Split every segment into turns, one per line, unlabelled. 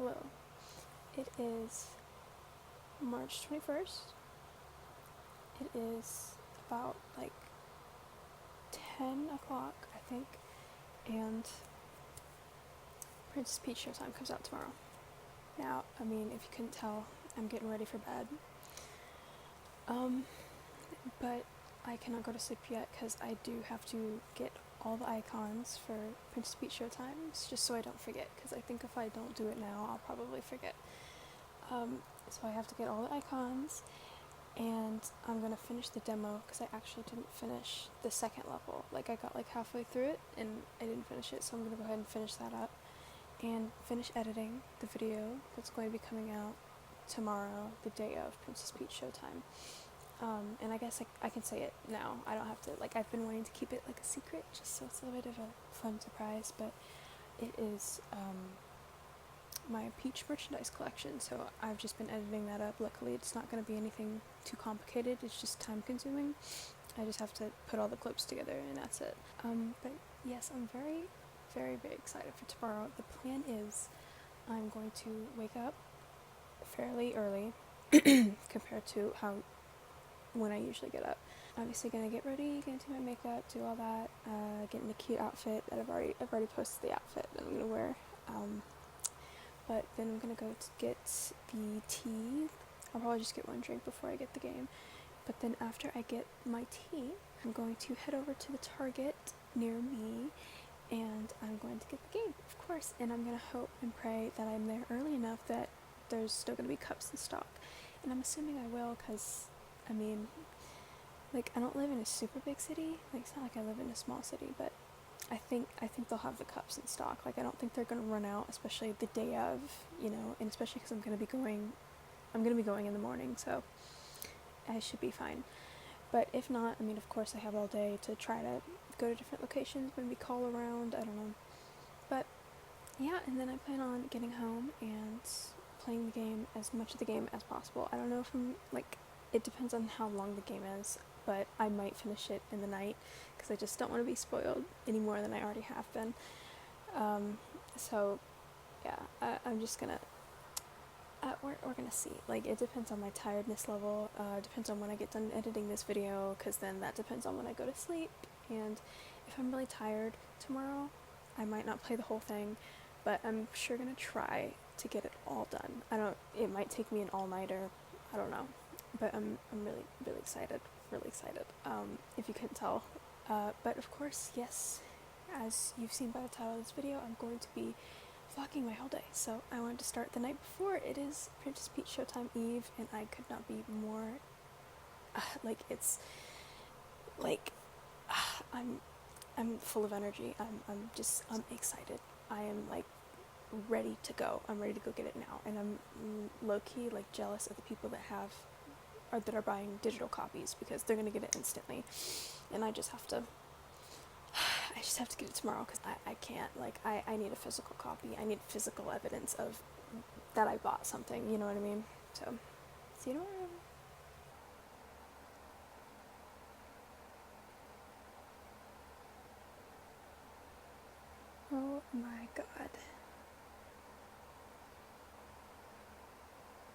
Hello. It is March 21st. It is about like 10 o'clock, I think, and Princess Peach Showtime comes out tomorrow. Now, I mean, if you couldn't tell, I'm getting ready for bed. But I cannot go to sleep yet because I do have to get all the icons for Princess Peach Showtimes just so I don't forget, because I think if I don't do it now, I'll probably forget. So I have to get all the icons, and I'm gonna finish the demo because I actually didn't finish the second level. Like, I got like halfway through it and I didn't finish it, so I'm gonna go ahead and finish that up and finish editing the video that's going to be coming out tomorrow, the day of Princess Peach Showtime. And I guess I can say it now. I don't have to, like, I've been wanting to keep it like a secret just so it's a bit of a fun surprise, but it is my Peach merchandise collection, so I've just been editing that up. Luckily it's not going to be anything too complicated, it's just time consuming. I just have to put all the clips together and that's it. But yes, I'm very, very, very excited for tomorrow. The plan is I'm going to wake up fairly early compared to when I usually get up. Obviously gonna get ready, get into my makeup, do all that, get in a cute outfit that I've already posted the outfit that I'm gonna wear. But then I'm gonna go to get the tea. I'll probably just get one drink before I get the game. But then after I get my tea, I'm going to head over to the Target near me, and I'm going to get the game, of course. And I'm gonna hope and pray that I'm there early enough that there's still gonna be cups in stock. And I'm assuming I will, because I mean, like, I don't live in a super big city. Like, it's not like I live in a small city, but I think they'll have the cups in stock. Like, I don't think they're gonna run out, especially the day of, you know, and especially because I'm gonna be going in the morning, so I should be fine. But if not, I mean, of course I have all day to try to go to different locations, maybe call around, I don't know. But yeah, and then I plan on getting home and playing the game, as much of the game as possible. I don't know if I'm, like, it depends on how long the game is, but I might finish it in the night because I just don't want to be spoiled any more than I already have been. So yeah, I'm just gonna we're gonna see. Like, it depends on my tiredness level, depends on when I get done editing this video, because then that depends on when I go to sleep. And if I'm really tired tomorrow, I might not play the whole thing, but I'm sure gonna try to get it all done. It might take me an all-nighter, I don't know, but I'm really, really excited, if you couldn't tell. But of course, yes, as you've seen by the title of this video, I'm going to be vlogging my whole day. So I wanted to start the night before. It is Princess Peach Showtime Eve, and I could not be more, it's, like, I'm full of energy. I'm excited. I am, like, ready to go. I'm ready to go get it now. And I'm low-key, like, jealous of the people that are buying digital copies, because they're gonna get it instantly. And I just have to get it tomorrow, because I can't, like, I need a physical copy. I need physical evidence of that I bought something, you know what I mean? So, see you tomorrow. Oh my god.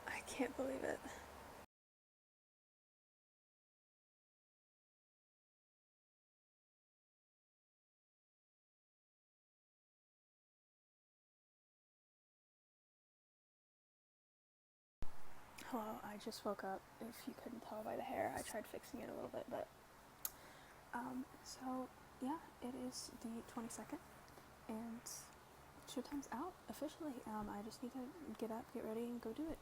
I can't believe it. Hello, I just woke up, if you couldn't tell by the hair. I tried fixing it a little bit, but, so, yeah, it is the 22nd, and Showtime's out, officially. I just need to get up, get ready, and go do it.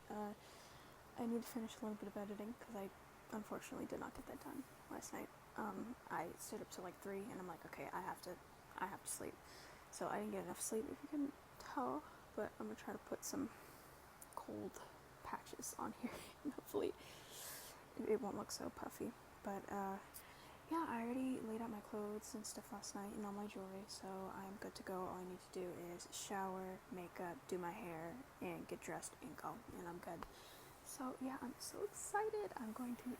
I need to finish a little bit of editing, because I unfortunately did not get that done last night. I stayed up till like 3, and I'm like, okay, I have to sleep. So I didn't get enough sleep, if you couldn't tell, but I'm gonna try to put some cold patches on here, and hopefully it won't look so puffy. But yeah, I already laid out my clothes and stuff last night and all my jewelry, so I'm good to go. All I need to do is shower, makeup, do my hair, and get dressed and go, and I'm good. So yeah, I'm so excited. I'm going to be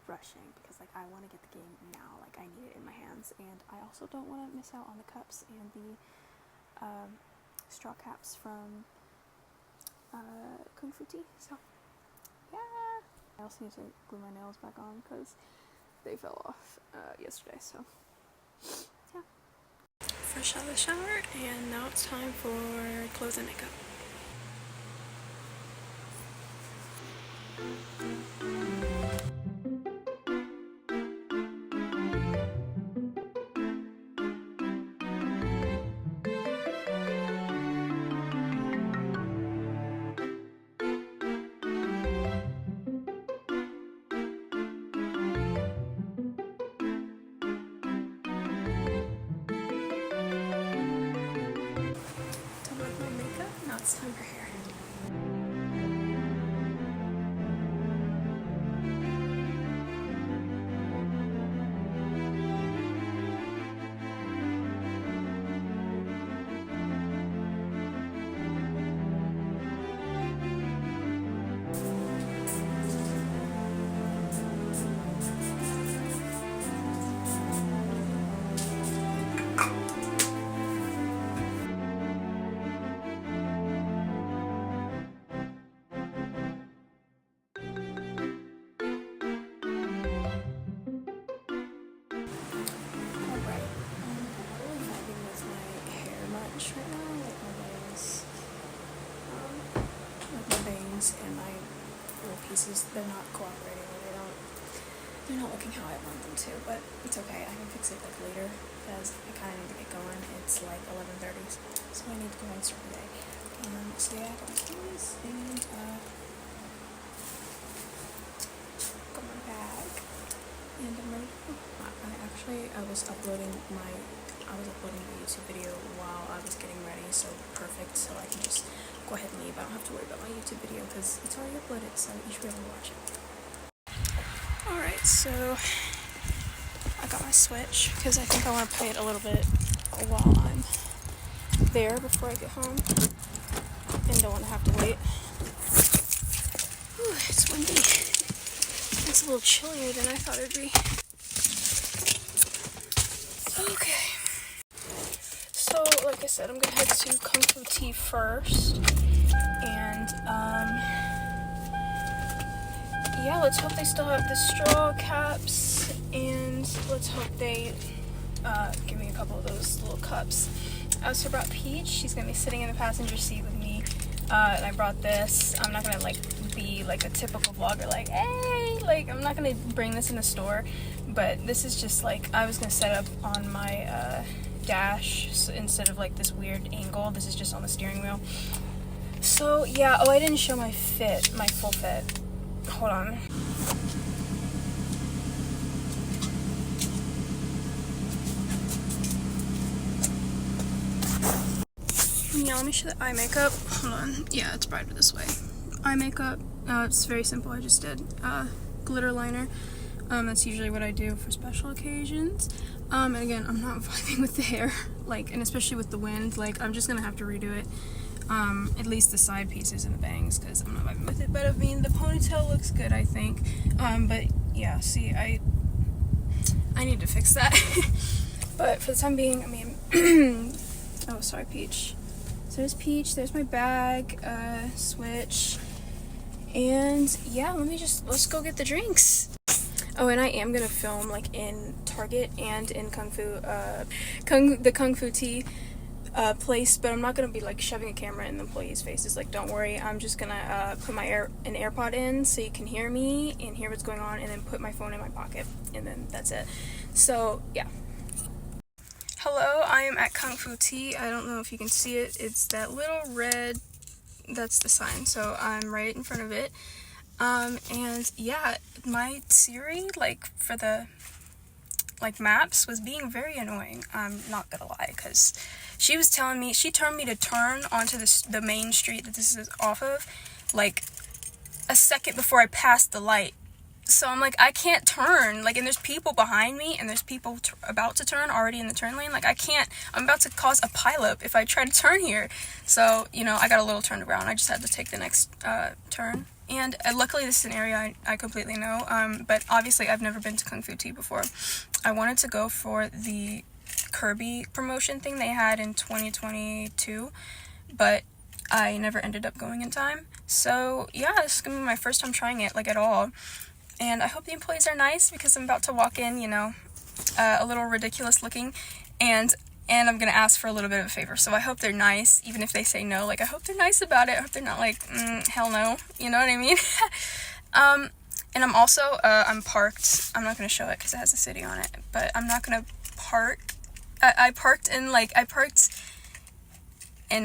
rushing, because, like, I want to get the game now. Like, I need it in my hands, and I also don't want to miss out on the cups and the straw caps from Kung Fu Tea, so yeah. I also need to glue my nails back on because they fell off yesterday, so yeah. Fresh out of the shower, and now it's time for clothes and makeup. Done with my makeup, now it's time for hair. Right now, like my bangs and my little pieces, they're not cooperating, or they're not looking how I want them to, but it's okay, I can fix it like later, because I kind of need to get going. It's like 11:30, so I need to go and start the day. So yeah, I got my keys, and got my bag, and I'm ready to go. I was uploading a YouTube video while I was getting ready, so perfect, so I can just go ahead and leave. I don't have to worry about my YouTube video because it's already uploaded, so you should be able to watch it. Alright, so I got my Switch because I think I want to play it a little bit while I'm there before I get home and don't want to have to wait. Ooh, it's windy. It's a little chillier than I thought it would be. Okay. So, like I said, I'm gonna head to Kung Fu Tea first, and yeah, let's hope they still have the straw caps, and let's hope they give me a couple of those little cups. I also brought Peach. She's gonna be sitting in the passenger seat with me, and I brought this. I'm not gonna be like a typical vlogger, like, hey, like, I'm not gonna bring this in the store, but this is just like, I was gonna set up on my dash, so instead of like this weird angle, this is just on the steering wheel. So yeah, oh, I didn't show my full fit. Hold on. Yeah, let me show the eye makeup. Hold on. Yeah, it's brighter this way. Eye makeup, it's very simple. I just did glitter liner. That's usually what I do for special occasions. And again, I'm not vibing with the hair, like, and especially with the wind, like, I'm just gonna have to redo it. At least the side pieces and the bangs, because I'm not vibing with it. But I mean, the ponytail looks good, I think. But yeah, see, I need to fix that. But for the time being, I mean, oh, sorry, Peach. So there's Peach, there's my bag, Switch, and yeah, let's go get the drinks. Oh, and I am gonna film like in Target and in the Kung Fu Tea place, but I'm not gonna be like shoving a camera in the employees' faces. Like, don't worry, I'm just gonna put an AirPod in so you can hear me and hear what's going on, and then put my phone in my pocket, and then that's it. So yeah. Hello, I am at Kung Fu Tea. I don't know if you can see it. It's that little red, that's the sign, so I'm right in front of it. And yeah, my Siri, like, for the, like, maps was being very annoying. I'm not gonna lie, because she turned me to turn onto the main street that this is off of, like, a second before I passed the light. So I'm like, I can't turn, like, and there's people behind me, and there's people about to turn already in the turn lane. Like, I'm about to cause a pileup if I try to turn here. So, you know, I got a little turned around. I just had to take the next turn. And luckily this is an area I completely know, but obviously I've never been to Kung Fu Tea before. I wanted to go for the Kirby promotion thing they had in 2022, but
I never ended up going in time. So yeah, this is gonna be my first time trying it, like, at all. And I hope the employees are nice, because I'm about to walk in, you know, a little ridiculous looking, and I'm gonna ask for a little bit of a favor. So I hope they're nice, even if they say no. Like, I hope they're nice about it. I hope they're not like, hell no. You know what I mean? And I'm also, I'm parked. I'm not gonna show it because it has a city on it, but I'm not gonna park. I parked in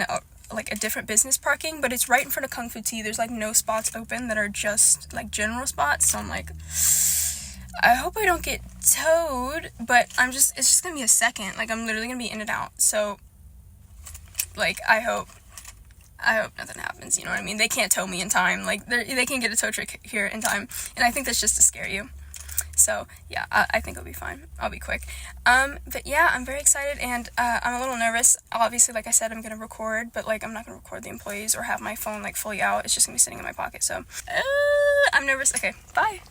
a different business parking, but it's right in front of Kung Fu Tea. There's like no spots open that are just like general spots, so I'm like, I hope I don't get towed, but it's just gonna be a second. Like, I'm literally gonna be in and out, so like, I hope nothing happens, you know what I mean? They can't tow me in time. Like, they can't get a tow truck here in time, and I think that's just to scare you. So yeah, I think it'll be fine. I'll be quick. But yeah, I'm very excited, and I'm a little nervous. Obviously, like I said, I'm gonna record, but like, I'm not gonna record the employees or have my phone like fully out. It's just gonna be sitting in my pocket. So I'm nervous. Okay, bye.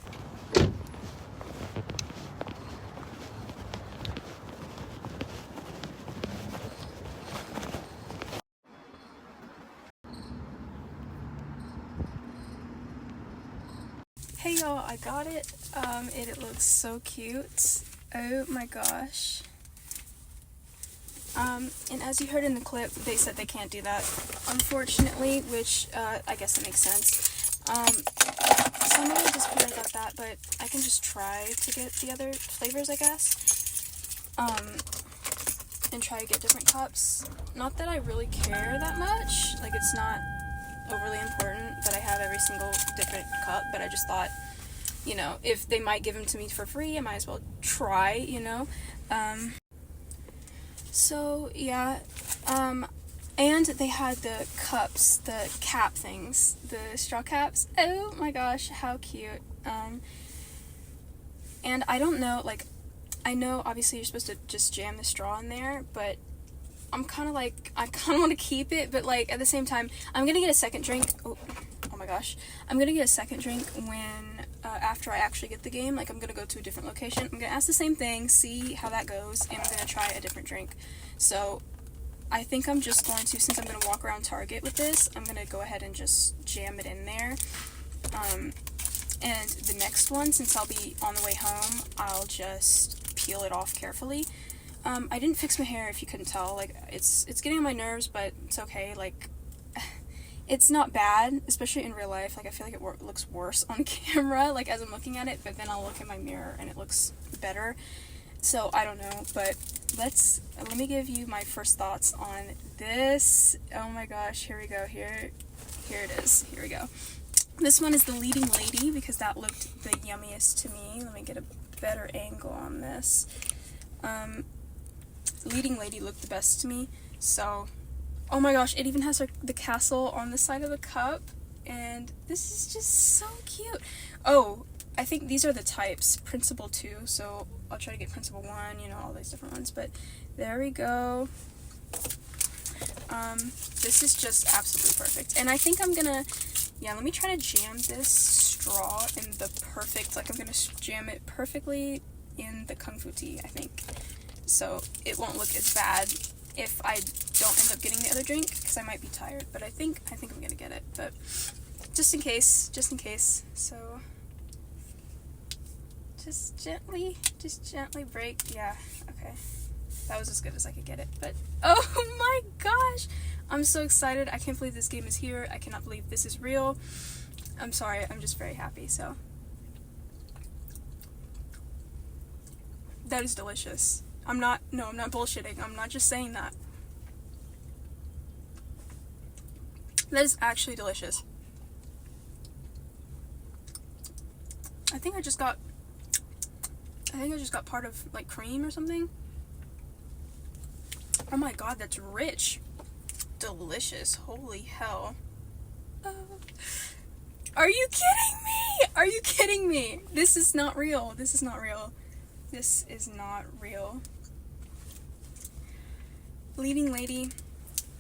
Hey y'all, I got it. It looks so cute. Oh my gosh. And as you heard in the clip, they said they can't do that, unfortunately, which, I guess that makes sense. So I'm a little disappointed about that, but I can just try to get the other flavors, I guess. And try to get different cups. Not that I really care that much, like, it's not overly important that I have every single different cup, but I just thought, you know, if they might give them to me for free, I might as well try, you know. So yeah, and they had the cups, the cap things, the straw caps. Oh my gosh, how cute. And I don't know, like, I know obviously you're supposed to just jam the straw in there, but I'm kind of like, I kind of want to keep it, but like, at the same time, I'm gonna get a second drink. Oh my gosh. I'm gonna get a second drink when, after I actually get the game. Like, I'm gonna go to a different location. I'm gonna ask the same thing, see how that goes, and I'm gonna try a different drink. So, I think I'm just going to, since I'm gonna walk around Target with this, I'm gonna go ahead and just jam it in there. And the next one, since I'll be on the way home, I'll just peel it off carefully. I didn't fix my hair, if you couldn't tell. Like, it's getting on my nerves, but it's okay. Like, it's not bad, especially in real life. Like, I feel like it looks worse on camera, like, as I'm looking at it, but then I'll look in my mirror and it looks better. So, I don't know, but let me give you my first thoughts on this. Oh my gosh, here we go. Here it is. Here we go. This one is the Leading Lady, because that looked the yummiest to me. Let me get a better angle on this. Leading Lady looked the best to me, so, oh my gosh, it even has the castle on the side of the cup, and this is just so cute. Oh, I think these are the types, Principal 2, so I'll try to get Principal 1, you know, all these different ones, but there we go. This is just absolutely perfect, and I think I'm gonna, yeah, let me try to jam this straw in the perfect, like, I'm gonna jam it perfectly in the Kung Fu Tea, I think. So it won't look as bad if I don't end up getting the other drink, because I might be tired, but I think I'm gonna get it, but just in case, so just gently break, yeah, okay, that was as good as I could get it, but oh my gosh, I'm so excited. I can't believe this game is here. I cannot believe this is real. I'm sorry, I'm just very happy, so that is delicious. I'm not bullshitting. I'm not just saying that. That is actually delicious. I think I just got part of, like, cream or something. Oh my god, that's rich. Delicious. Holy hell. Are you kidding me? Are you kidding me? This is not real. This is not real. This is not real. Leading Lady,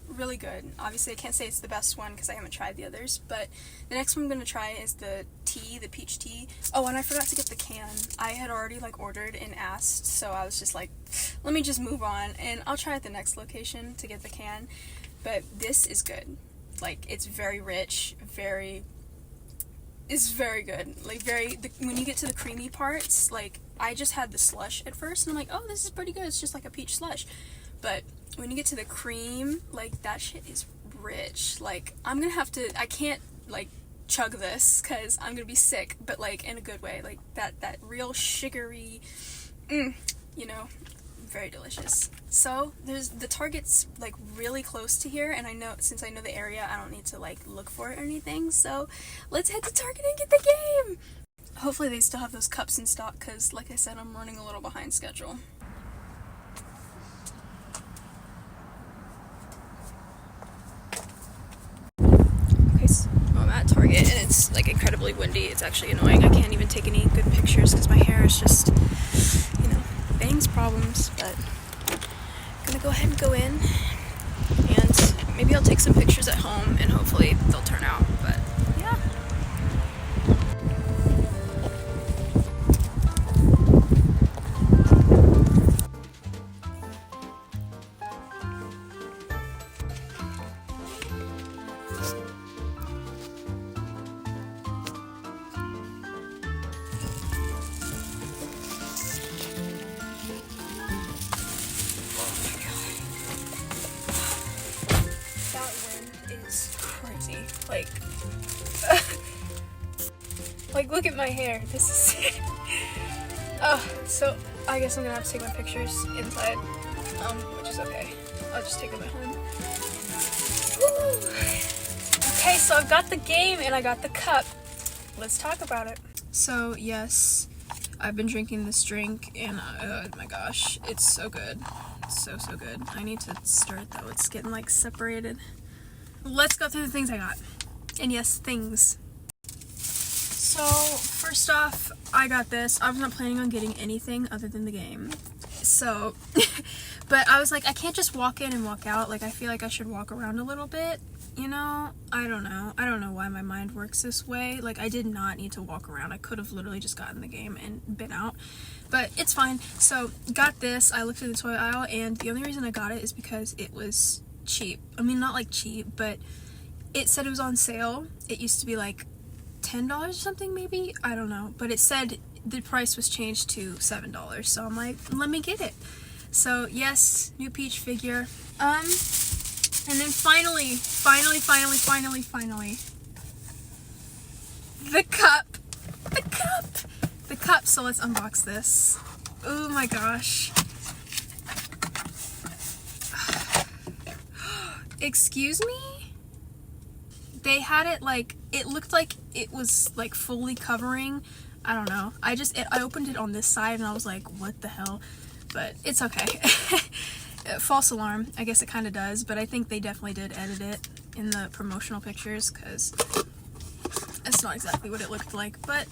really good. Obviously, I can't say it's the best one because I haven't tried the others, but the next one I'm going to try is the tea, the peach tea. Oh, and I forgot to get the can. I had already, like, ordered and asked, so I was just like, let me just move on, and I'll try at the next location to get the can, but this is good. Like, it's very rich, it's very good. Like, when you get to the creamy parts, like, I just had the slush at first, and I'm like, oh, this is pretty good. It's just like a peach slush. But when you get to the cream, like, that shit is rich. Like, I can't, like, chug this, because I'm gonna be sick, but, like, in a good way. Like, that real sugary, you know, very delicious. So, the Target's, like, really close to here, and since I know the area, I don't need to, like, look for it or anything, so let's head to Target and get the game! Hopefully they still have those cups in stock, because, like I said, I'm running a little behind schedule. Okay, so I'm at Target, and it's, like, incredibly windy. It's actually annoying. I can't even take any good pictures, because my hair is just, you know, bangs problems, but I'm gonna go ahead and go in, and maybe I'll take some pictures at home, and hopefully they'll turn out, but yeah. That wind is crazy. Like, like, look at my hair. This is so I guess I'm gonna have to take my pictures inside, which is okay. I'll just take them at home. Woo! Okay, so I've got the game and I got the cup. Let's talk about it. So, yes, I've been drinking this drink, and oh my gosh, it's so good. It's so good. I need to stir it though. It's getting, like, separated. Let's go through the things I got. And yes, things. So, first off, I got this. I was not planning on getting anything other than the game. So, but I was like, I can't just walk in and walk out. Like, I feel like I should walk around a little bit, you know? I don't know why my mind works this way. Like, I did not need to walk around. I could have literally just gotten the game and been out. But it's fine. So, got this. I looked at the toy aisle, and the only reason I got it is because it was cheap. I mean, not like cheap, but it said it was on sale. It used to be like $10 or something, maybe? I don't know. But it said the price was changed to $7. So I'm like, let me get it. So, yes, new Peach figure. And then finally, the cup. The cup, so let's unbox this. Oh my gosh. Excuse me? They had it, like, it looked like it was, like, fully covering. I don't know. I opened it on this side, and I was like, what the hell? But it's okay. False alarm. I guess it kind of does, but I think they definitely did edit it in the promotional pictures, because that's not exactly what it looked like. But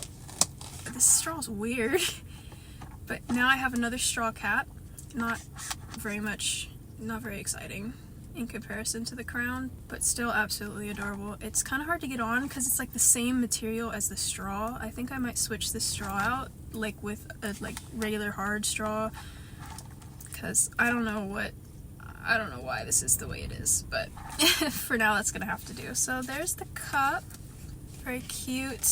this straw's weird. But now I have another straw cap. Not very exciting in comparison to the crown, but still absolutely adorable. It's kind of hard to get on because it's like the same material as the straw. I think I might switch this straw out, like with a regular hard straw, because I don't know why this is the way it is, but for now that's gonna have to do. So there's the cup, very cute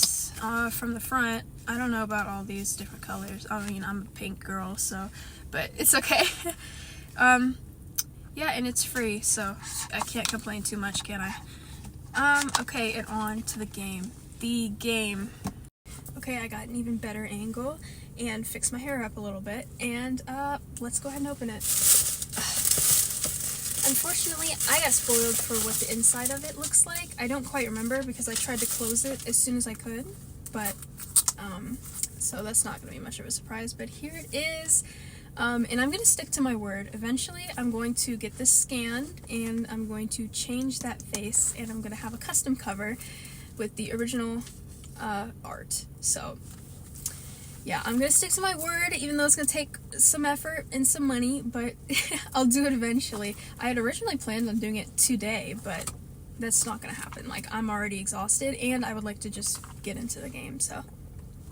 from the front. I don't know about all these different colors. I mean, I'm a pink girl, so, but it's okay. Yeah, and it's free, so I can't complain too much, can I? Okay, and on to the game. The game. Okay, I got an even better angle and fixed my hair up a little bit, and let's go ahead and open it. Unfortunately, I got spoiled for what the inside of it looks like. I don't quite remember because I tried to close it as soon as I could, but so that's not going to be much of a surprise, but here it is. And I'm going to stick to my word. Eventually, I'm going to get this scanned, and I'm going to change that face, and I'm going to have a custom cover with the original art. So, yeah, I'm going to stick to my word, even though it's going to take some effort and some money, but I'll do it eventually. I had originally planned on doing it today, but that's not going to happen. Like, I'm already exhausted, and I would like to just get into the game, so.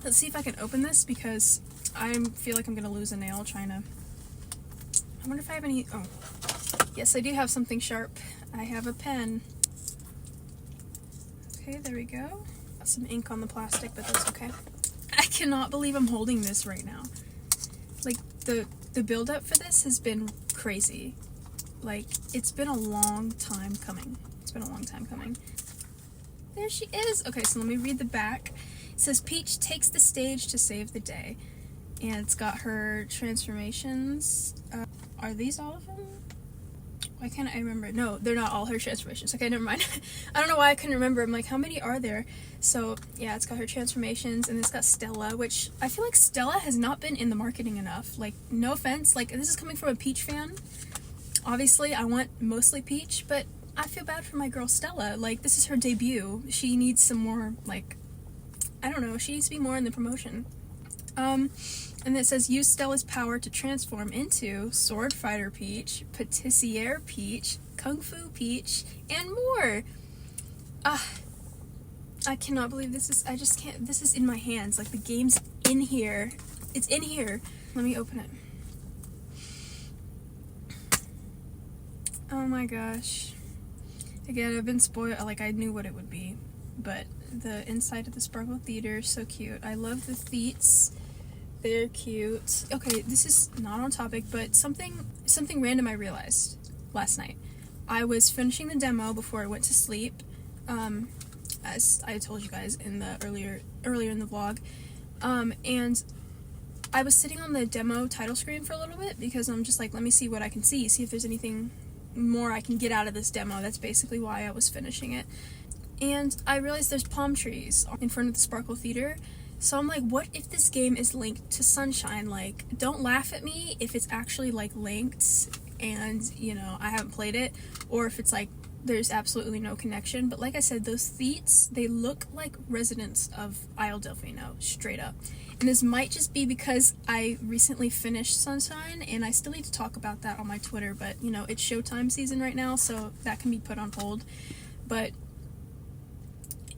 Let's see if I can open this, because I feel like I'm going to lose a nail trying to... I wonder if I have any... Oh. Yes, I do have something sharp. I have a pen. Okay, there we go. Got some ink on the plastic, but that's okay. I cannot believe I'm holding this right now. Like, the build-up for this has been crazy. Like, it's been a long time coming. It's been a long time coming. There she is! Okay, so let me read the back. It says, Peach takes the stage to save the day. And it's got her transformations. Are these all of them? Why can't I remember? No, they're not all her transformations. Okay, never mind. I don't know why I couldn't remember. I'm like, how many are there? So, yeah, it's got her transformations, and it's got Stella, which I feel like Stella has not been in the marketing enough. Like, no offense. Like, this is coming from a Peach fan. Obviously, I want mostly Peach, but I feel bad for my girl Stella. Like, this is her debut. She needs some more, like, I don't know. She needs to be more in the promotion. And it says, use Stella's power to transform into Sword Fighter Peach, Patissiere Peach, Kung Fu Peach, and more. I cannot believe this is, I just can't, this is in my hands. Like, the game's in here. It's in here. Let me open it. Oh my gosh. Again, I've been spoiled, like, I knew what it would be. But the inside of the Sparkle Theater is so cute. I love the theats. They're cute. Okay, this is not on topic, but something random I realized last night. I was finishing the demo before I went to sleep, as I told you guys in the earlier in the vlog, and I was sitting on the demo title screen for a little bit because I'm just like, let me see what I can see if there's anything more I can get out of this demo. That's basically why I was finishing it. And I realized there's palm trees in front of the Sparkle Theater. So I'm like, what if this game is linked to Sunshine? Like, don't laugh at me if it's actually, like, linked and, you know, I haven't played it. Or if it's, like, there's absolutely no connection. But like I said, those theats, they look like residents of Isle Delfino, straight up. And this might just be because I recently finished Sunshine, and I still need to talk about that on my Twitter. But, you know, it's showtime season right now, so that can be put on hold. But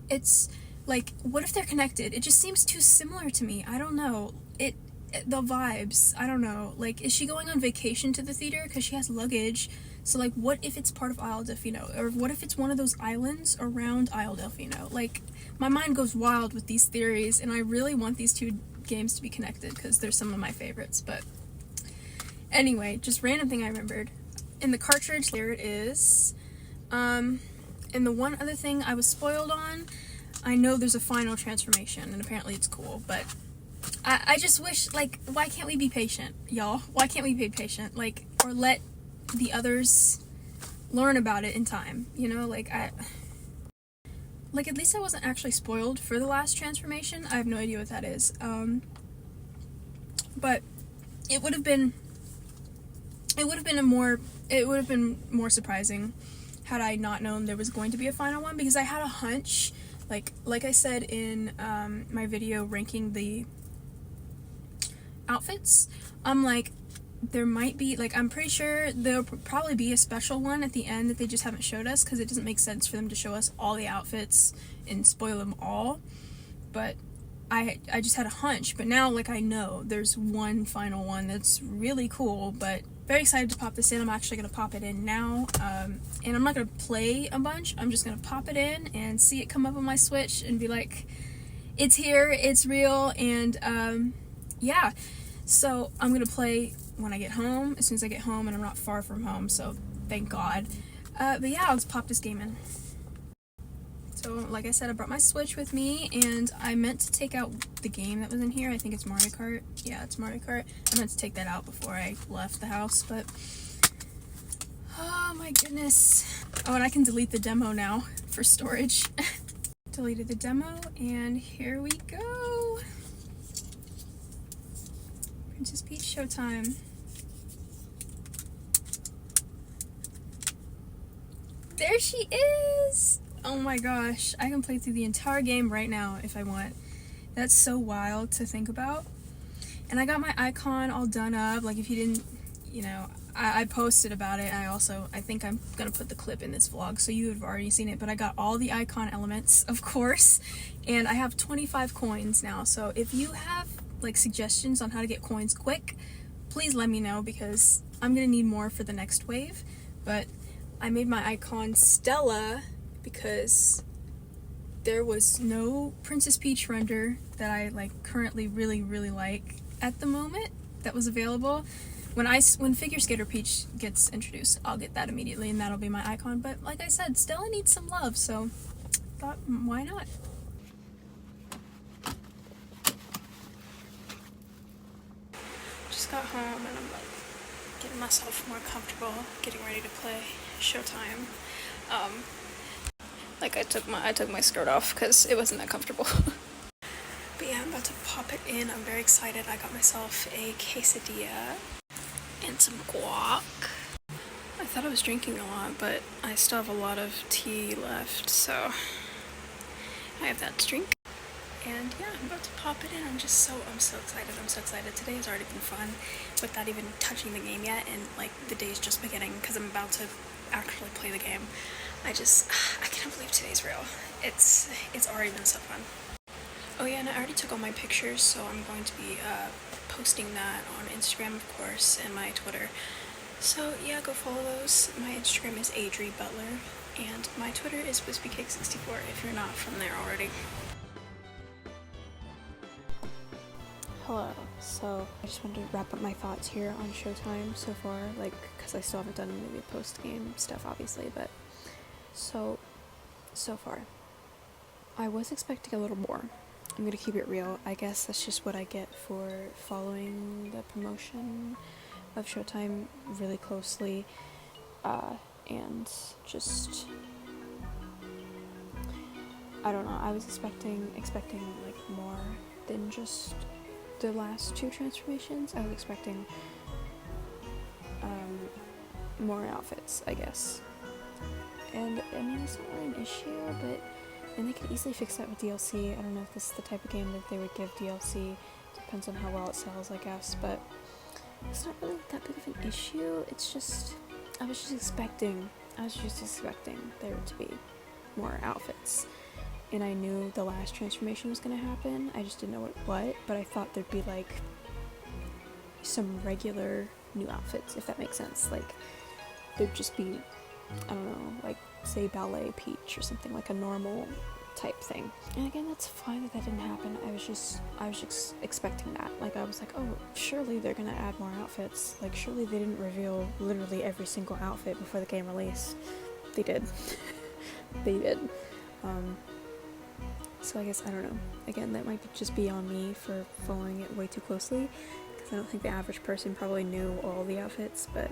it's... like, what if they're connected? It just seems too similar to me. I don't know. The vibes, I don't know. Like, is she going on vacation to the theater? Because she has luggage. So, like, what if it's part of Isle Delfino? Or what if it's one of those islands around Isle Delfino? Like, my mind goes wild with these theories, and I really want these two games to be connected because they're some of my favorites. But anyway, just random thing I remembered. In the cartridge, there it is. And the one other thing I was spoiled on, I know there's a final transformation, and apparently it's cool, but I just wish, like, why can't we be patient, y'all? Why can't we be patient? Like, or let the others learn about it in time, you know? Like, at least I wasn't actually spoiled for the last transformation. I have no idea what that is. But it would have been more surprising had I not known there was going to be a final one, because I had a hunch. Like I said in my video ranking the outfits, I'm like, there might be, like, I'm pretty sure there'll probably be a special one at the end that they just haven't showed us, because it doesn't make sense for them to show us all the outfits and spoil them all. But I just had a hunch, but now, like, I know there's one final one that's really cool, but very excited to pop this in. I'm actually going to pop it in now, and I'm not going to play a bunch. I'm just going to pop it in and see it come up on my Switch and be like, it's here, it's real, and yeah. So I'm going to play when I get home, as soon as I get home, and I'm not far from home, so thank God. But yeah, let's pop this game in. So, like I said, I brought my Switch with me, and I meant to take out the game that was in here. I think it's Mario Kart. Yeah, it's Mario Kart. I meant to take that out before I left the house, but... oh my goodness. Oh, and I can delete the demo now for storage. Deleted the demo, and here we go. Princess Peach Showtime. There she is! Oh my gosh, I can play through the entire game right now if I want. That's so wild to think about. And I got my icon all done up. Like, if you didn't, you know, I posted about it. I think I'm gonna put the clip in this vlog, so you have already seen it, but I got all the icon elements, of course, and I have 25 coins now. So if you have, like, suggestions on how to get coins quick, please let me know, because I'm gonna need more for the next wave. But I made my icon Stella because there was no Princess Peach render that I like currently really like at the moment that was available. When Figure Skater Peach gets introduced, I'll get that immediately, and that'll be my icon. But like I said, Stella needs some love, so thought, why not? Just got home and I'm like getting myself more comfortable, getting ready to play Showtime. Like I took my skirt off because it wasn't that comfortable. But yeah, I'm about to pop it in. I'm very excited. I got myself a quesadilla and some guac. I thought I was drinking a lot, but I still have a lot of tea left, so I have that to drink. And yeah, I'm about to pop it in. I'm so excited. Today has already been fun without even touching the game yet, and like the day's just beginning because I'm about to actually play the game. I can't believe today's real. It's already been so fun. Oh yeah, and I already took all my pictures, so I'm going to be posting that on Instagram, of course, and my Twitter. So yeah, go follow those. My Instagram is Adri Butler, and my Twitter is WhispyCake64 if you're not from there already.
Hello. So I just wanted to wrap up my thoughts here on Showtime so far, like, because I still haven't done any post-game stuff, obviously, but so far. I was expecting a little more. I'm gonna keep it real. I guess that's just what I get for following the promotion of Showtime really closely, and just, I don't know, I was expecting like more than just the last two transformations. I was expecting more outfits, I guess. And I mean, it's not really an issue, but and they could easily fix that with DLC. I don't know if this is the type of game that they would give DLC. Depends on how well it sells, I guess, but it's not really that big of an issue. It's just I was just expecting there to be more outfits. And I knew the last transformation was gonna happen. I just didn't know what, but I thought there'd be like some regular new outfits, if that makes sense. Like there'd just be, I don't know, like say Ballet Peach or something, like a normal type thing. And again, that's fine that didn't happen. I was just expecting that. Like I was like, oh, surely they're gonna add more outfits. Like surely they didn't reveal literally every single outfit before the game release. They did. They did. So I guess, I don't know. Again, that might just be on me for following it way too closely, because I don't think the average person probably knew all the outfits, but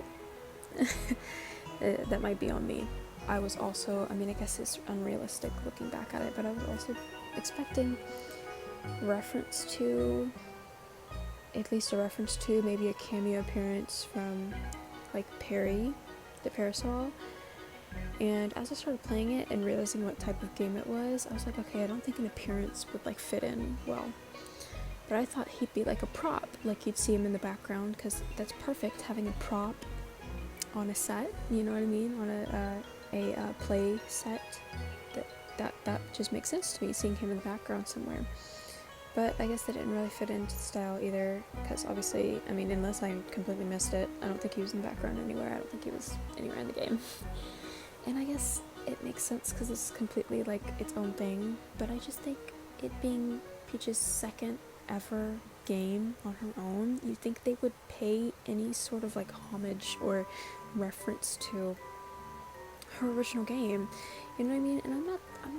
that might be on me. I was also, I mean, I guess it's unrealistic looking back at it, but I was also expecting reference to, at least a reference to, maybe a cameo appearance from, like, Perry, the Parasol. And as I started playing it and realizing what type of game it was, I was like, okay, I don't think an appearance would like fit in well. But I thought he'd be like a prop, like you'd see him in the background, because that's perfect, having a prop on a set, you know what I mean, on a play set. That just makes sense to me, seeing him in the background somewhere. But I guess that didn't really fit into the style either, because obviously, I mean, unless I completely missed it, I don't think he was in the background anywhere. I don't think he was anywhere in the game. And I guess it makes sense because it's completely like its own thing, but I just think it being Peach's second ever game on her own, you'd think they would pay any sort of like homage or reference to her original game, you know what I mean? And I'm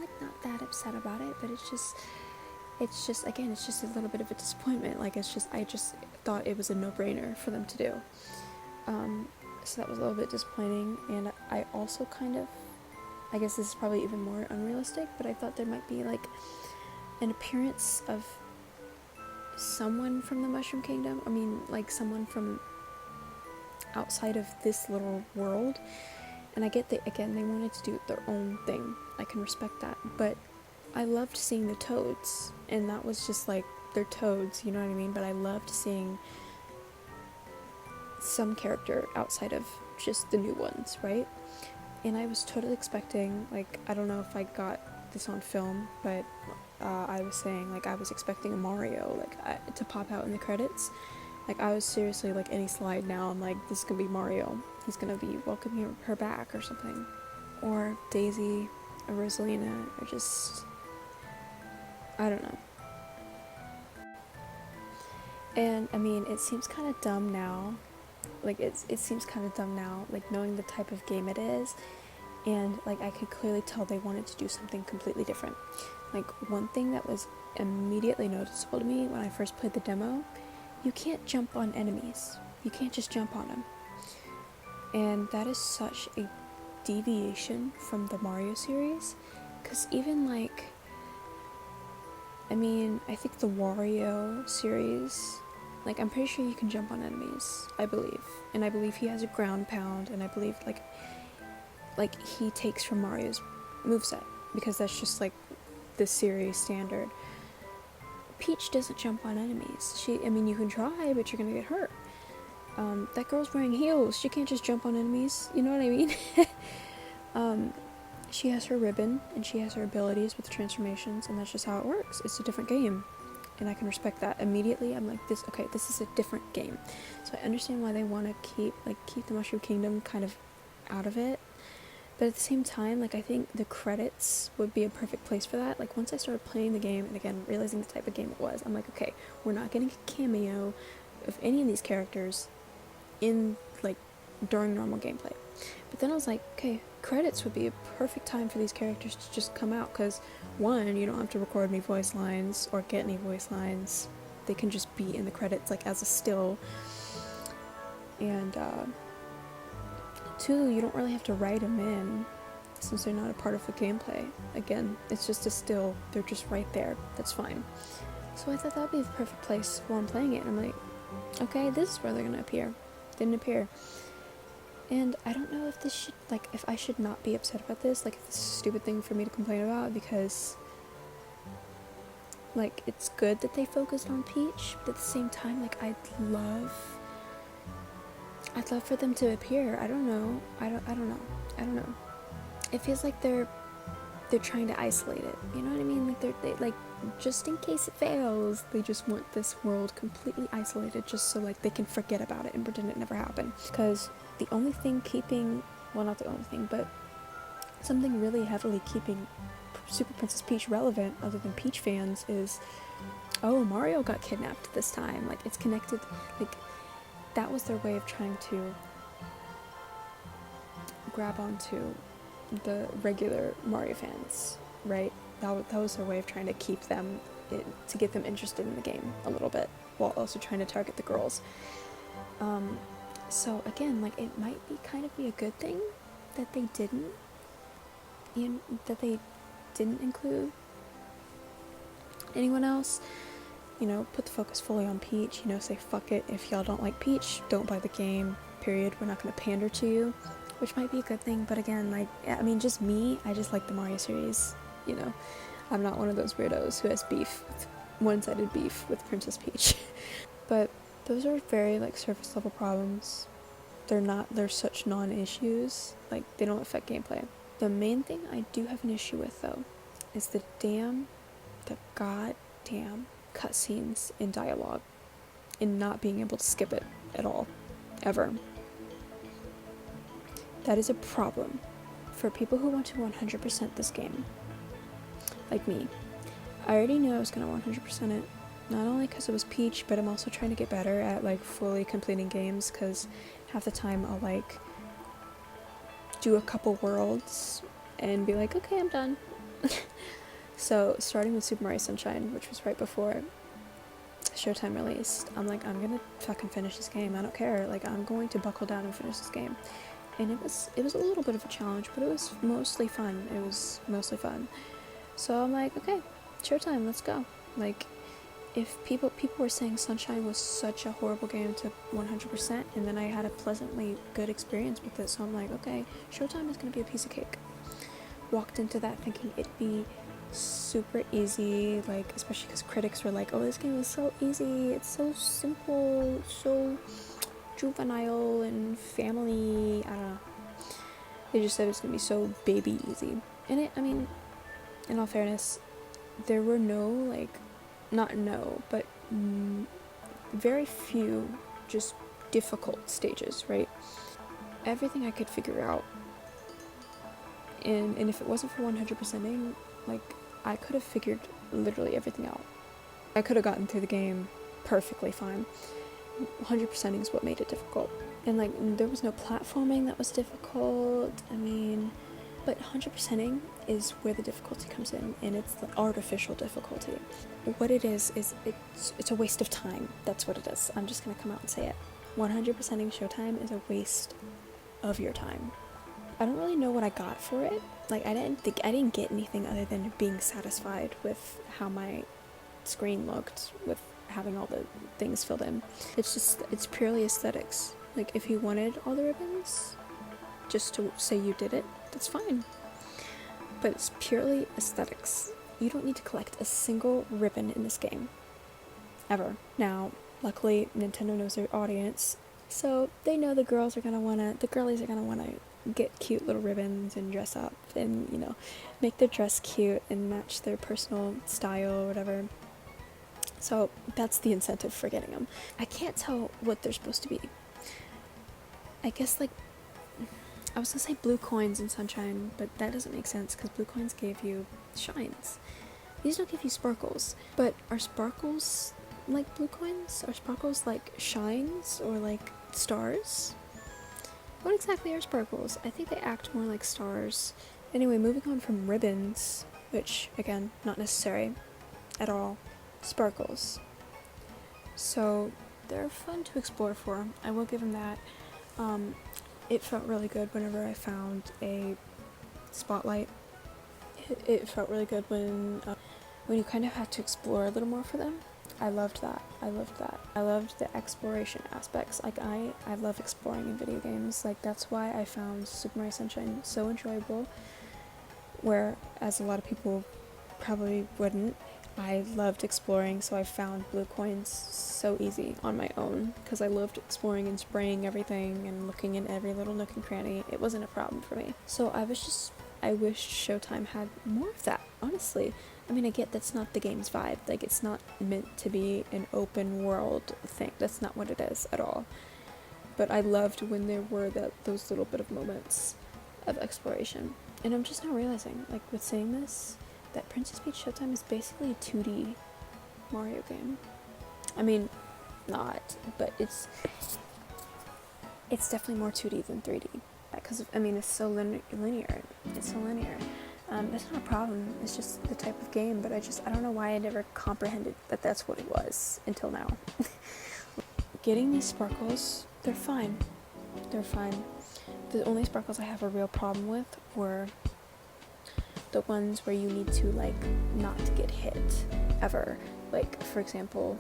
like not that upset about it, but it's just again, it's just a little bit of a disappointment. Like I just thought it was a no-brainer for them to do. So that was a little bit disappointing, and I also kind of, I guess this is probably even more unrealistic, but I thought there might be like an appearance of someone from the Mushroom Kingdom. I mean, like someone from outside of this little world. And I get that, again, they wanted to do their own thing. I can respect that. But I loved seeing the toads, and that was just like, they're toads, you know what I mean? But I loved seeing some character outside of just the new ones, right? And I was totally expecting, like, I don't know if I got this on film, but I was saying, like, I was expecting a Mario, like, to pop out in the credits. Like, I was seriously, like, any slide now, I'm like, this is gonna be Mario. He's gonna be welcoming her back or something. Or Daisy or Rosalina, or just I don't know. And I mean, it seems kind of dumb now. Like it seems kind of dumb now, like knowing the type of game it is, and like I could clearly tell they wanted to do something completely different. Like one thing that was immediately noticeable to me when I first played the demo, you can't jump on enemies. You can't just jump on them. And that is such a deviation from the Mario series, because even like, I mean, I think the Wario series, like I'm pretty sure you can jump on enemies, I believe. And I believe he has a ground pound, and I believe like he takes from Mario's moveset, because that's just like the series standard. Peach doesn't jump on enemies. I mean, you can try, but you're gonna get hurt. That girl's wearing heels. She can't just jump on enemies. You know what I mean? She has her ribbon, and she has her abilities with the transformations, and that's just how it works. It's a different game, and I can respect that. Immediately, I'm like, this is a different game. So I understand why they want to keep the Mushroom Kingdom kind of out of it. But at the same time, like, I think the credits would be a perfect place for that. Like, once I started playing the game, and again, realizing the type of game it was, I'm like, okay, we're not getting a cameo of any of these characters in, like, during normal gameplay. But then I was like, okay, credits would be a perfect time for these characters to just come out, because, one, you don't have to record any voice lines or get any voice lines. They can just be in the credits, like, as a still. And, two, you don't really have to write them in, since they're not a part of the gameplay. Again, it's just a still. They're just right there. That's fine. So I thought that would be the perfect place while I'm playing it. And I'm like, okay, this is where they're gonna appear. Didn't appear. And I don't know if this should, like, if I should not be upset about this, like, if this is a stupid thing for me to complain about, because, like, it's good that they focused on Peach, but at the same time, like, I'd love for them to appear. I don't know. I don't know. It feels like they're trying to isolate it. You know what I mean? Like they like, just in case it fails, they just want this world completely isolated, just so like they can forget about it and pretend it never happened. Because the only thing keeping, well, not the only thing, but something really heavily keeping Super Princess Peach relevant, other than Peach fans, is, oh, Mario got kidnapped this time. Like, it's connected. Like, that was their way of trying to grab onto the regular Mario fans, right? That was their way of trying to keep them, to get them interested in the game a little bit, while also trying to target the girls. So again, like, it might be kind of be a good thing that they didn't include anyone else. You know, put the focus fully on Peach. You know, say fuck it, if y'all don't like Peach, don't buy the game, period. We're not going to pander to you, which might be a good thing. But again, like, I mean, just me, I just like the Mario series. You know, I'm not one of those weirdos who has one-sided beef with Princess Peach. But those are very, like, surface level problems. They're such non-issues. Like, they don't affect gameplay. The main thing I do have an issue with, though, is the goddamn cutscenes in dialogue, and not being able to skip it at all, ever. That is a problem for people who want to 100% this game, like me. I already knew I was going to 100% it, not only because it was Peach, but I'm also trying to get better at, like, fully completing games, because half the time I'll, like, do a couple worlds and be like, okay, I'm done. So, starting with Super Mario Sunshine, which was right before Showtime released, I'm like, I'm gonna fucking finish this game. I don't care. Like, I'm going to buckle down and finish this game. And it was a little bit of a challenge, but it was mostly fun. So I'm like, okay, Showtime, let's go. Like, if people were saying Sunshine was such a horrible game to 100%, and then I had a pleasantly good experience with it, so I'm like, okay, Showtime is gonna be a piece of cake. Walked into that thinking it'd be super easy, like, especially because critics were like, oh, this game is so easy, it's so simple, so juvenile and family, I don't know. They just said it was gonna be so baby easy. And it, I mean, in all fairness, there were but very few just difficult stages, right? Everything I could figure out. And if it wasn't for 100%ing, like, I could have figured literally everything out. I could have gotten through the game perfectly fine. 100%ing is what made it difficult. And like, there was no platforming that was difficult. I mean, but 100%ing is where the difficulty comes in, and it's the artificial difficulty. What it is it's a waste of time. That's what it is. I'm just gonna come out and say it. 100%ing Showtime is a waste of your time. I don't really know what I got for it. Like, I didn't get anything other than being satisfied with how my screen looked with having all the things filled in. It's purely aesthetics. Like, if you wanted all the ribbons, just to say you did it, that's fine. But it's purely aesthetics. You don't need to collect a single ribbon in this game. Ever. Now, luckily, Nintendo knows their audience, so they know the girlies are gonna wanna get cute little ribbons and dress up and, you know, make their dress cute and match their personal style or whatever. So that's the incentive for getting them. I can't tell what they're supposed to be. I guess, like, I was gonna say blue coins in Sunshine, but that doesn't make sense because blue coins gave you shines. These don't give you sparkles. But are sparkles like blue coins? Are sparkles like shines or like stars? What exactly are sparkles? I think they act more like stars. Anyway, moving on from ribbons, which, again, not necessary at all. Sparkles. So, they're fun to explore for. I will give them that. It felt really good whenever I found a spotlight. It felt really good when you kind of had to explore a little more for them. I loved that. I loved the exploration aspects. Like, I love exploring in video games. Like, that's why I found Super Mario Sunshine so enjoyable, whereas a lot of people probably wouldn't. I loved exploring, so I found blue coins so easy on my own, because I loved exploring and spraying everything and looking in every little nook and cranny. It wasn't a problem for me. So I wished Showtime had more of that, honestly. I mean, I get that's not the game's vibe. Like, it's not meant to be an open world thing. That's not what it is at all. But I loved when there were those little bit of moments of exploration. And I'm just now realizing, like, with saying this, that Princess Peach Showtime is basically a 2D Mario game. I mean, not, but it's definitely more 2D than 3D. Because, I mean, it's so linear. It's so linear. That's not a problem. It's just the type of game, but I don't know why I never comprehended that that's what it was until now. Getting these sparkles, they're fine. They're fine. The only sparkles I have a real problem with were the ones where you need to, like, not get hit ever. Like, for example,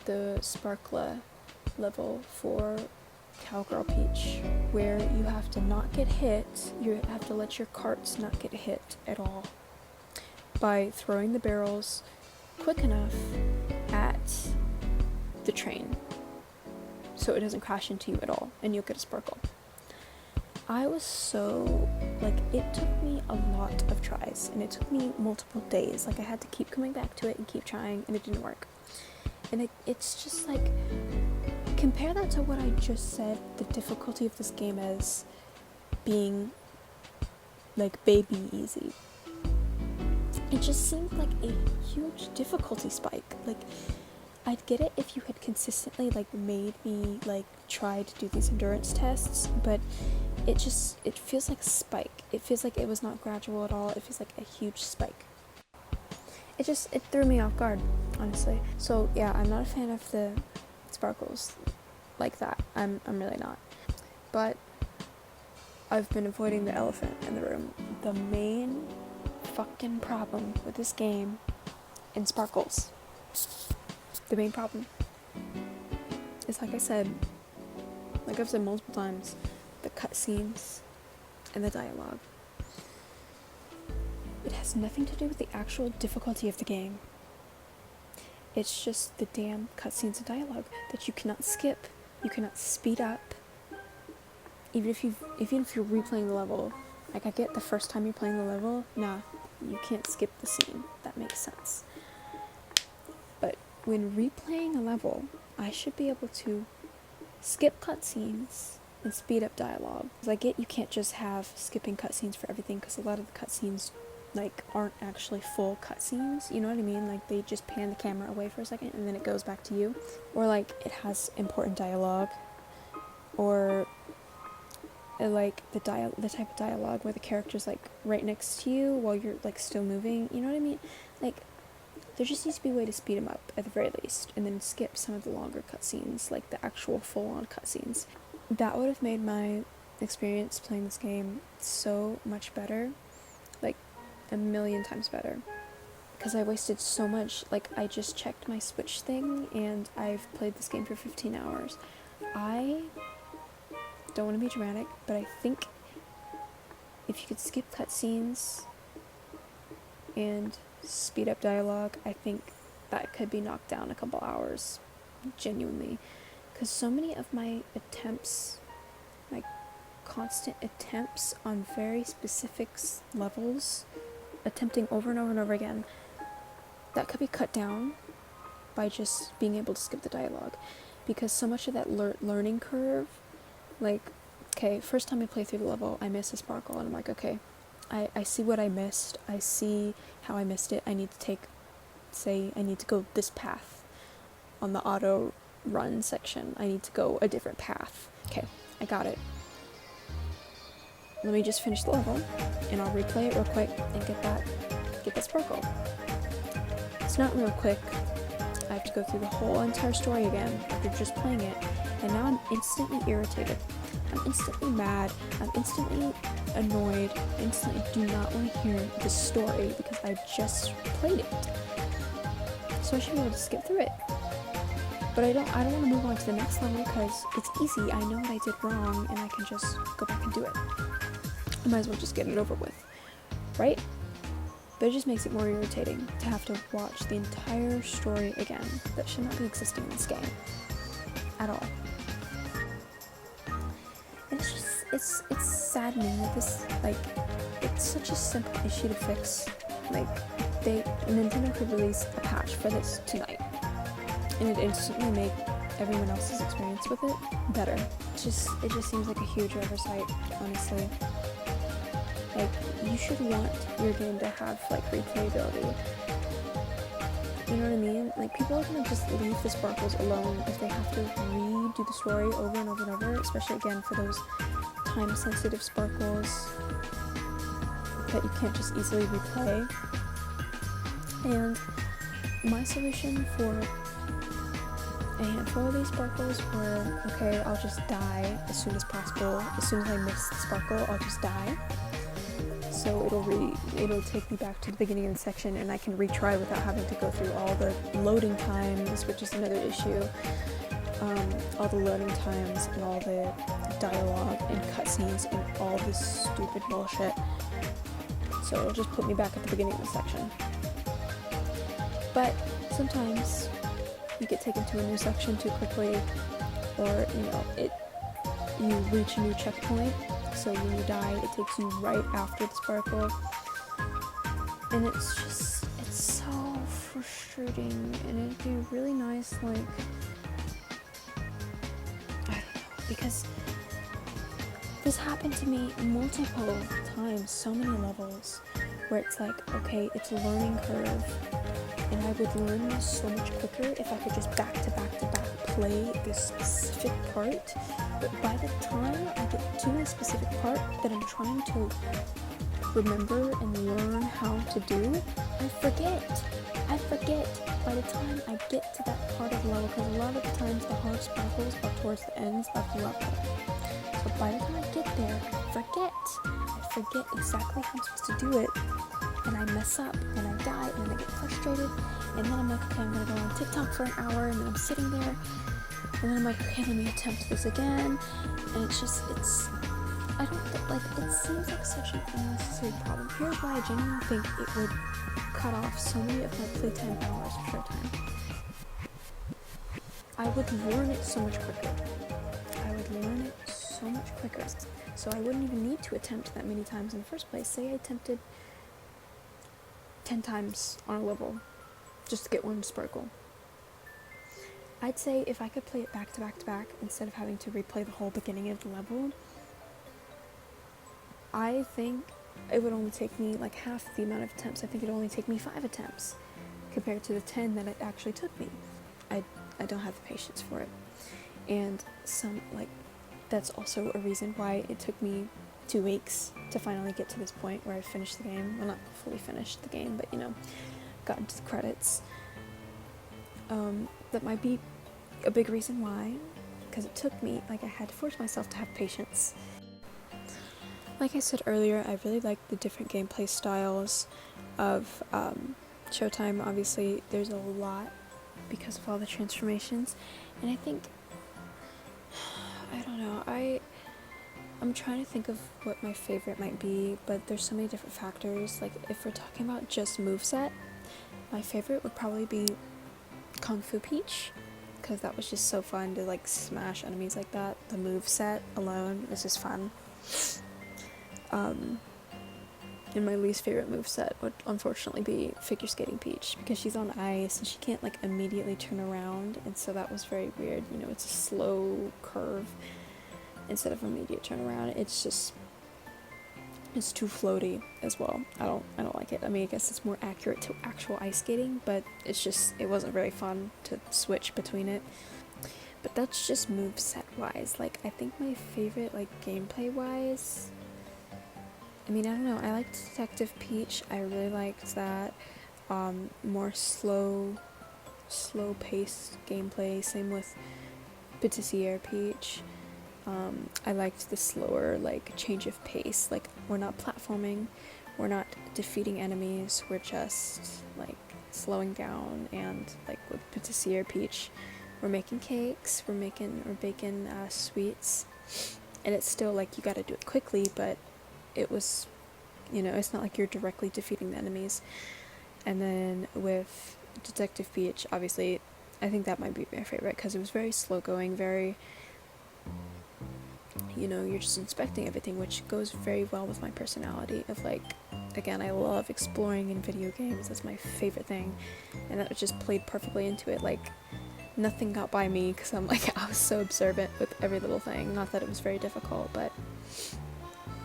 the Sparkla level for Cowgirl Peach, where you have to not get hit, you have to let your carts not get hit at all by throwing the barrels quick enough at the train so it doesn't crash into you at all and you'll get a sparkle. I was so, like, it took me a lot of tries, and it took me multiple days. Like, I had to keep coming back to it and keep trying, and it didn't work. And it's just like, compare that to what I just said, the difficulty of this game as being, like, baby easy. It just seemed like a huge difficulty spike. Like, I'd get it if you had consistently, like, made me, like, try to do these endurance tests, but it feels like a spike. It feels like it was not gradual at all. It feels like a huge spike. It threw me off guard, honestly. So yeah, I'm not a fan of the sparkles like that. I'm really not. But I've been avoiding the elephant in the room. The main fucking problem with this game in sparkles, the main problem is, like I've said multiple times, the cutscenes and the dialogue. It has nothing to do with the actual difficulty of the game. It's just the damn cutscenes and dialogue that you cannot skip, you cannot speed up. Even if you're replaying the level, like, I get the first time you're playing the level, nah, you can't skip the scene. That makes sense. But when replaying a level, I should be able to skip cutscenes and speed up dialogue. Because I get you can't just have skipping cutscenes for everything, because a lot of the cutscenes like aren't actually full cutscenes, you know what I mean? Like they just pan the camera away for a second and then it goes back to you. Or like it has important dialogue, or like the type of dialogue where the character's like right next to you while you're like still moving, you know what I mean? Like there just needs to be a way to speed them up at the very least, and then skip some of the longer cutscenes, like the actual full-on cutscenes. That would have made my experience playing this game so much better, like a million times better. Because I wasted so much, like I just checked my Switch thing and I've played this game for 15 hours. I don't want to be dramatic, but I think if you could skip cutscenes and speed up dialogue, I think that could be knocked down a couple hours, genuinely. Because so many of my attempts, like constant attempts on very specific levels, attempting over and over and over again, that could be cut down by just being able to skip the dialogue. Because so much of that learning curve, like, okay, first time I play through the level, I miss a sparkle, and I'm like, okay, I see what I missed, I see how I missed it, I need to go this path on the auto run section, I need to go a different path. Okay, I got it. Let me just finish the level, and I'll replay it real quick and get that sparkle. It's not real quick. I have to go through the whole entire story again after just playing it, and now I'm instantly irritated. I'm instantly mad. I'm instantly annoyed. I instantly do not want to hear the story because I just played it. So I should be able to skip through it. But I don't want to move on to the next level because it's easy. I know what I did wrong and I can just go back and do it. I might as well just get it over with, right? But it just makes it more irritating to have to watch the entire story again that should not be existing in this game at all. And it's saddening that this, like, it's such a simple issue to fix. Like, Nintendo could release a patch for this tonight, and it'd instantly make everyone else's experience with it better. It just seems like a huge oversight, honestly. Like, you should want your game to have, like, replayability. You know what I mean? Like, people are gonna just leave the sparkles alone if they have to redo the story over and over and over, especially, again, for those time-sensitive sparkles that you can't just easily replay. And my solution for a handful of these sparkles were, okay, I'll just die as soon as possible. As soon as I miss the sparkle, I'll just die. So it'll take me back to the beginning of the section and I can retry without having to go through all the loading times, which is another issue. All the loading times and all the dialogue and cutscenes and all this stupid bullshit. So it'll just put me back at the beginning of the section. But sometimes you get taken to a new section too quickly, or you reach a new checkpoint. So when you die, it takes you right after the sparkle. And it's so frustrating. And it'd be really nice, like, I don't know, because this happened to me multiple times, so many levels, where it's like, okay, it's a learning curve. And I would learn this so much quicker if I could just back to back play this specific part. But by the time I get to a specific part that I'm trying to remember and learn how to do, I forget. By the time I get to that part of the level, because a lot of the times the hard sparkles are towards the ends of the level. So by the time I get there, I forget exactly how I'm supposed to do it. And I mess up, and I die, and I get frustrated, and then I'm like, okay, I'm gonna go on TikTok for an hour, and then I'm sitting there, and then I'm like, okay, let me attempt this again, and it seems like such an unnecessary problem. Here's why I genuinely think it would cut off so many of my playtime hours of showtime. I would learn it so much quicker. So I wouldn't even need to attempt that many times in the first place. Say I attempted 10 times on a level just to get one sparkle. I'd say if I could play it back to back to back instead of having to replay the whole beginning of the level, I think it would only take me like half the amount of attempts. I think it'd only take me 5 attempts compared to the 10 that it actually took me. I don't have the patience for it. And that's also a reason why it took me 2 weeks to finally get to this point where I finished the game. Well, not fully finished the game, but got into the credits. That might be a big reason why, because it took me, I had to force myself to have patience. Like I said earlier, I really like the different gameplay styles of Showtime. Obviously, there's a lot because of all the transformations, and I think, I don't know, I'm trying to think of what my favorite might be, but there's so many different factors. Like, if we're talking about just moveset, my favorite would probably be Kung Fu Peach, because that was just so fun to smash enemies like that. The moveset alone was just fun. And my least favorite moveset would unfortunately be Figure Skating Peach, because she's on ice and she can't immediately turn around, and so that was very weird. It's a slow curve instead of immediate turnaround. It's too floaty as well. I don't like it. I mean, I guess it's more accurate to actual ice skating, but it wasn't very fun to switch between it. But that's just moveset wise. I think my favorite gameplay wise, I mean, I don't know, I liked Detective Peach. I really liked that more slow paced gameplay. Same with Patissiere Peach. I liked the slower change of pace. We're not platforming, we're not defeating enemies, we're just slowing down. And with Patissiere Peach, we're making cakes, we're baking sweets, and it's still you gotta do it quickly, but it was, it's not you're directly defeating the enemies. And then with Detective Peach, obviously, I think that might be my favorite, because it was very slow going, very, you're just inspecting everything, which goes very well with my personality of again, I love exploring in video games. That's my favorite thing, and that just played perfectly into it. Nothing got by me, because I was so observant with every little thing. Not that it was very difficult, but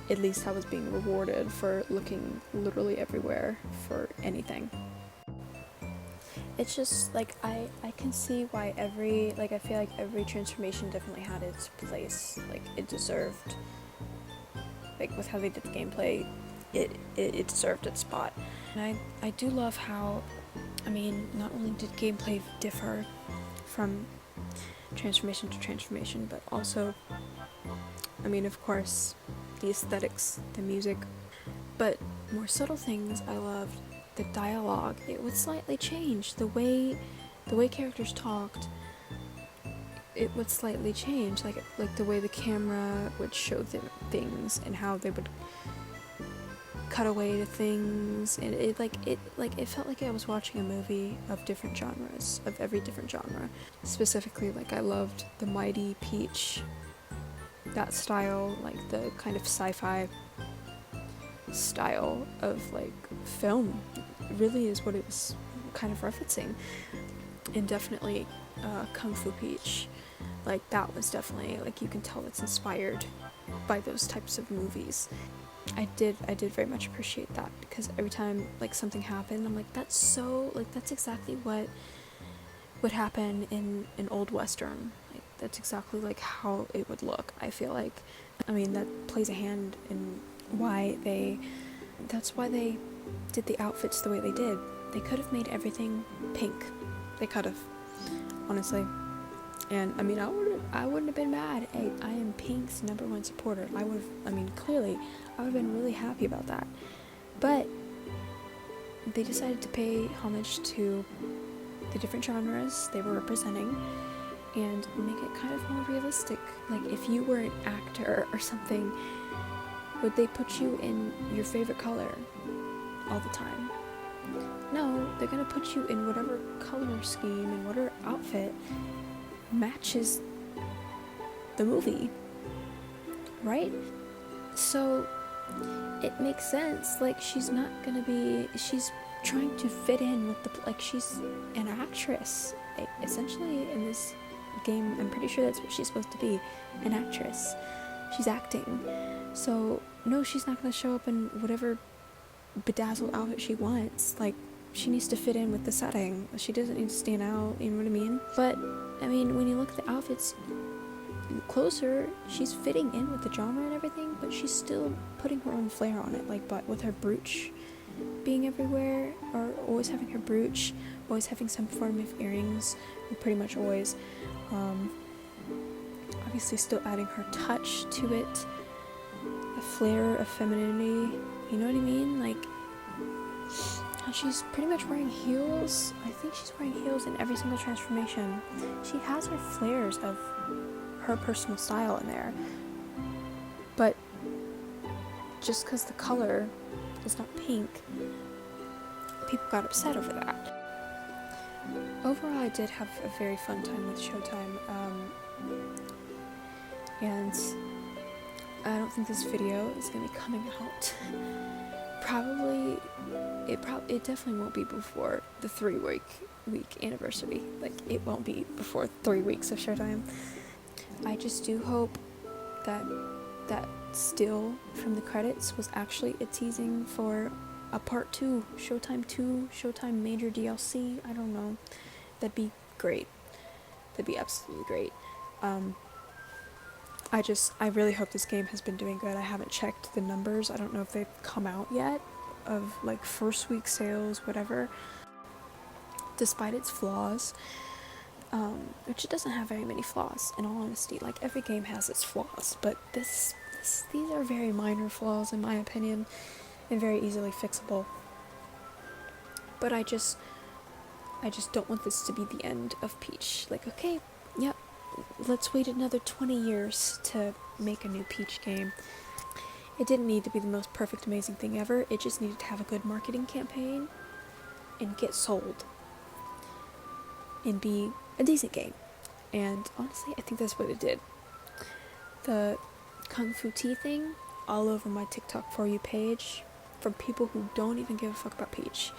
at least I was being rewarded for looking literally everywhere for anything. It's just I can see why I feel every transformation definitely had its place. It deserved, with how they did the gameplay, it deserved its spot. And I do love how, I mean, not only did gameplay differ from transformation to transformation, but also, I mean, of course, the aesthetics, the music, but more subtle things I loved. The dialogue, it would slightly change. The way characters talked, it would slightly change. The way the camera would show things and how they would cut away to things, and it felt like I was watching a movie of different genres, of every different genre. Specifically, I loved the Mighty Peach, that style, the kind of sci-fi style of film really is what it was kind of referencing. And definitely Kung Fu Peach, that was definitely you can tell it's inspired by those types of movies. I did very much appreciate that, because every time something happened, I'm that's so that's exactly what would happen in an old western. That's exactly how it would look. I feel I mean, that plays a hand in that's why they did the outfits the way they did. They could have made everything pink. They could have, honestly. And I mean, I wouldn't have been mad. Hey, I am Pink's #1 supporter. Clearly, I would have been really happy about that. But they decided to pay homage to the different genres they were representing and make it kind of more realistic. If you were an actor or something, would they put you in your favorite color all the time? No, they're gonna put you in whatever color scheme and whatever outfit matches the movie, right? So it makes sense. She's trying to fit in with she's an actress. Essentially, in this game, I'm pretty sure that's what she's supposed to be, an actress. she's acting. So no, she's not gonna show up in whatever bedazzled outfit she wants. Like, she needs to fit in with the setting. She doesn't need to stand out, you know what I mean? But I mean, when you look at the outfits closer, she's fitting in with the genre and everything, but she's still putting her own flair on it, like, but with her brooch being everywhere, or always having her brooch, always having some form of earrings, pretty much always. Obviously still adding her touch to it, a flair of femininity, you know what I mean? Like, and she's pretty much wearing heels. I think she's wearing heels in every single transformation. She has her flares of her personal style in there, but just because the color is not pink, people got upset over that. Overall, I did have a very fun time with Showtime, and I don't think this video is going to be coming out. It definitely won't be before the 3-week anniversary. Like, it won't be before 3 weeks of Showtime. I just do hope that still from the credits was actually a teasing for a part 2, Showtime major DLC. I don't know. That'd be great. That'd be absolutely great. I really hope this game has been doing good. I haven't checked the numbers. I don't know if they've come out yet of like first week sales, whatever. Despite its flaws, which it doesn't have very many flaws, in all honesty. Like, every game has its flaws, but these are very minor flaws in my opinion, and very easily fixable. But I just don't want this to be the end of Peach. Like, okay, yep, let's wait another 20 years to make a new Peach game. It didn't need to be the most perfect, amazing thing ever. It just needed to have a good marketing campaign and get sold and be a decent game. And honestly, I think that's what it did. The Kung Fu Tea thing all over my TikTok For You page from people who don't even give a fuck about Peach,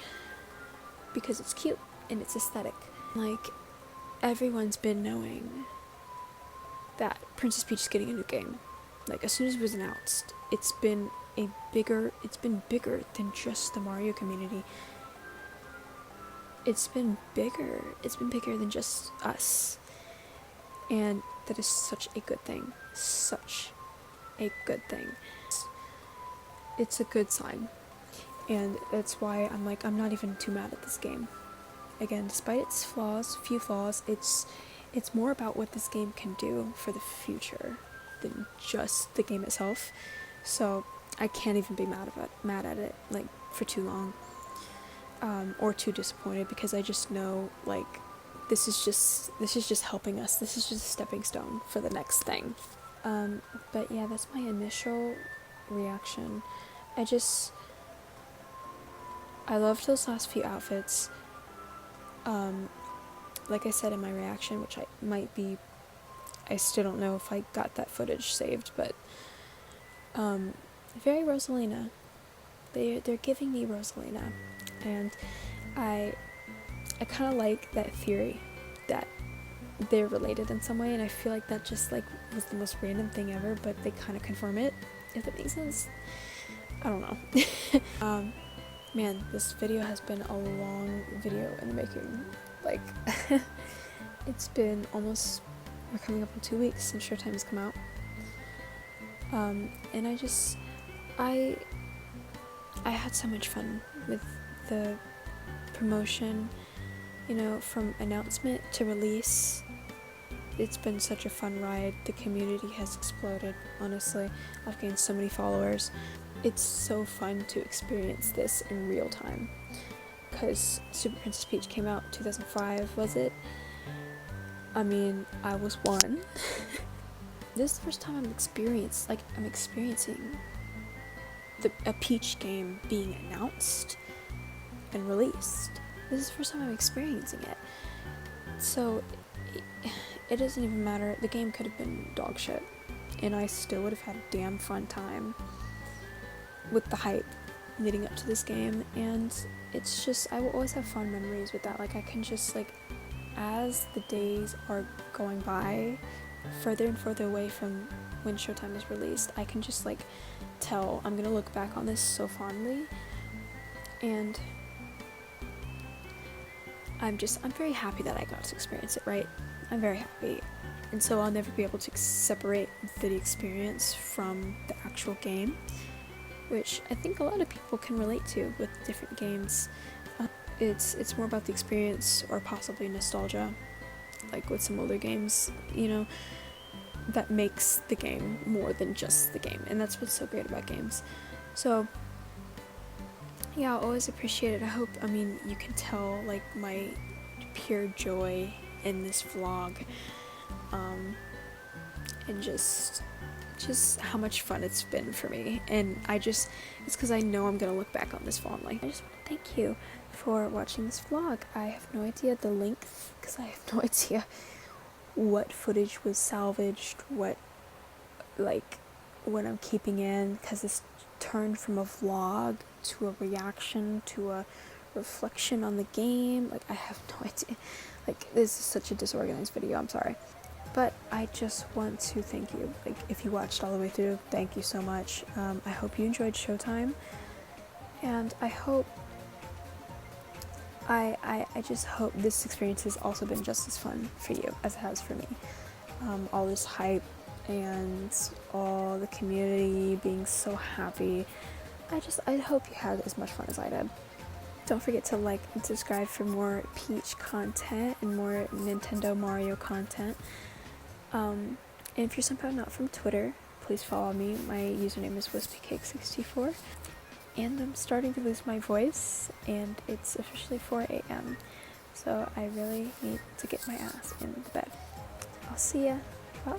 because it's cute and it's aesthetic. Like, everyone's been knowing that Princess Peach is getting a new game. Like, as soon as it was announced, it's been bigger than just the Mario community. It's been bigger than just us. And that is such a good thing. Such a good thing. It's a good sign. And that's why I'm not even too mad at this game. Again, despite its few flaws, it's more about what this game can do for the future than just the game itself. So I can't even be mad at it like for too long, or too disappointed, because I just know, like, this is just helping us. This is just a stepping stone for the next thing. But yeah, that's my initial reaction. I loved those last few outfits. Like I said in my reaction, which I still don't know if I got that footage saved, but very Rosalina. They're giving me Rosalina, and I kind of like that theory that they're related in some way, and I feel like that just like was the most random thing ever, but they kind of confirm it, if that makes sense. I don't know. Man, this video has been a long video in the making. Like, it's been we're coming up on 2 weeks since Showtime has come out. And I had so much fun with the promotion, from announcement to release. It's been such a fun ride. The community has exploded, honestly. I've gained so many followers. It's so fun to experience this in real time, because Super Princess Peach came out 2005, was it? I mean, I was 1. This is the first time I'm experiencing a Peach game being announced and released. This is the first time I'm experiencing it. So it doesn't even matter. The game could have been dog shit, and I still would have had a damn fun time with the hype leading up to this game. And it's just, I will always have fun memories with that. Like, I can just, like, as the days are going by, further and further away from when Showtime is released, I can just like tell I'm gonna look back on this so fondly, and I'm very happy that I got to experience it, right? I'm very happy. And so I'll never be able to separate the experience from the actual game, which I think a lot of people can relate to with different games. It's more about the experience, or possibly nostalgia, like with some older games, you know, that makes the game more than just the game, and that's what's so great about games. So yeah, I'll always appreciate it. I mean, you can tell like my pure joy in this vlog, and just how much fun it's been for me. And it's because I know I'm gonna look back on this vlog like, I just want to thank you for watching this vlog. I have no idea the length, because I have no idea what footage was salvaged, what I'm keeping in, because this turned from a vlog to a reaction to a reflection on the game. Like, I have no idea. Like, this is such a disorganized video, I'm sorry. But I just want to thank you. Like, if you watched all the way through, thank you so much. I hope you enjoyed Showtime, and I just hope this experience has also been just as fun for you as it has for me. All this hype and all the community being so happy. I hope you had as much fun as I did. Don't forget to like and subscribe for more Peach content and more Nintendo Mario content. And if you're somehow not from Twitter, please follow me. My username is WispyCake64. And I'm starting to lose my voice, and it's officially 4 a.m. So I really need to get my ass in the bed. I'll see ya. Bye.